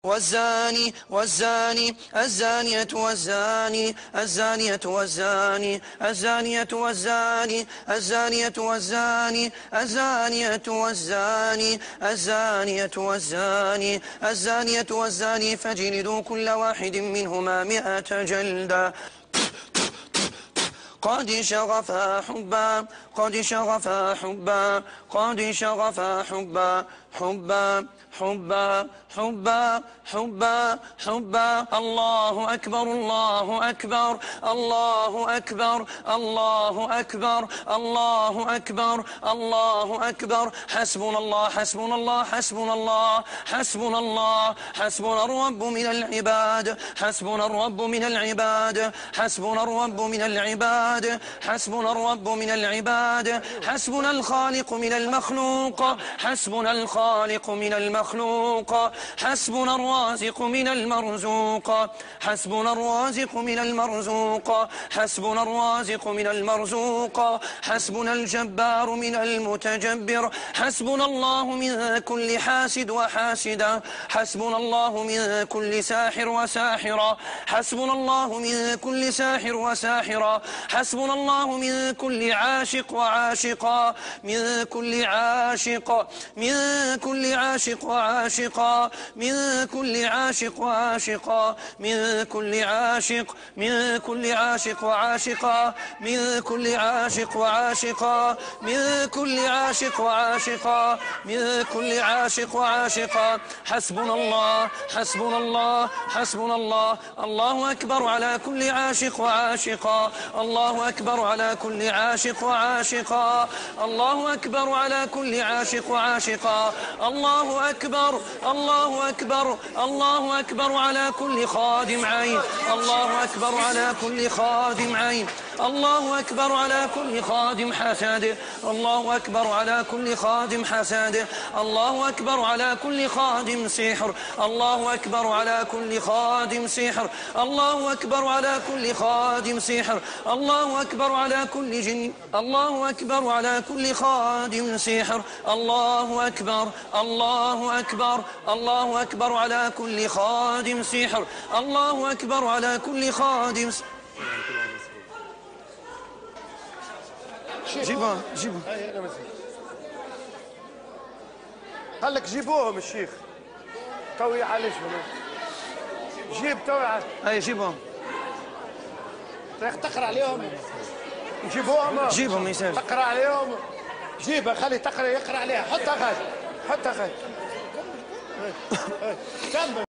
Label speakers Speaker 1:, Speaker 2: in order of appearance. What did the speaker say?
Speaker 1: والزاني والزاني الزانية والزاني الزانية والزاني الزانية والزاني الزانية والزاني الزانية والزاني الزانية والزاني الزانية والزاني فاجلدوا كل واحد منهما 100 جلدة. قد شغفا حبا قد شغفا حبا قد شغفا حبا حبا حبا حبا حبا حبا. الله أكبر الله أكبر الله أكبر الله أكبر الله أكبر الله أكبر. حسبنا الله حسبنا الله حسبنا الله حسبنا الله. حسبنا الرب من العباد حسبنا الرب من العباد حسبنا الرب من العباد حسبنا الرب من العباد. حسبنا الخالق من المخلوق حسبنا الخالق من المخلوق. حسبنا الرازق من المرزوق حسبنا الرازق من المرزوق حسبنا الرازق من المرزوق. حسبنا الجبار من المتجبر. حسبنا الله من كل حاسد وحاسدة. حسبنا الله من كل ساحر وساحرة. حسبنا الله من كل ساحر وساحرة. حسبنا الله من كل عاشق وعاشقة من كل عاشق من كل عاشق وعاشقة من كل عاشق وعاشقة من كل عاشق من كل عاشق وعاشقة من كل عاشق وعاشقة من كل عاشق وعاشقة من كل عاشق وعاشقة. حسبنا الله حسبنا الله حسبنا الله. الله أكبر على كل عاشق وعاشقة. الله أكبر على كل عاشق وعاشقة. الله أكبر على كل عاشق وعاشقة. الله أكبر الله أكبر الله أكبر على كل خادم عين. الله أكبر على كل خادم عين. الله أكبر على كل خادم حسد. الله أكبر على كل خادم حسد. الله أكبر على كل خادم سحر. الله أكبر على كل خادم سحر. الله أكبر على كل خادم سحر. الله أكبر على كل جن. الله أكبر على كل خادم سحر. الله أكبر الله أكبر الله أكبر على كل خادم سحر. الله أكبر على كل خادم سحر. جيبوهم جيبوهم.
Speaker 2: قال لك جيبوهم الشيخ توي عليش جيب توي
Speaker 1: اي جيبوهم
Speaker 2: تقرا عليهم جيبوهم
Speaker 1: جيبهم يسال
Speaker 2: تقرا عليهم جيبها خلي تقرا يقرا عليها حطها غادي حطها غادي كمل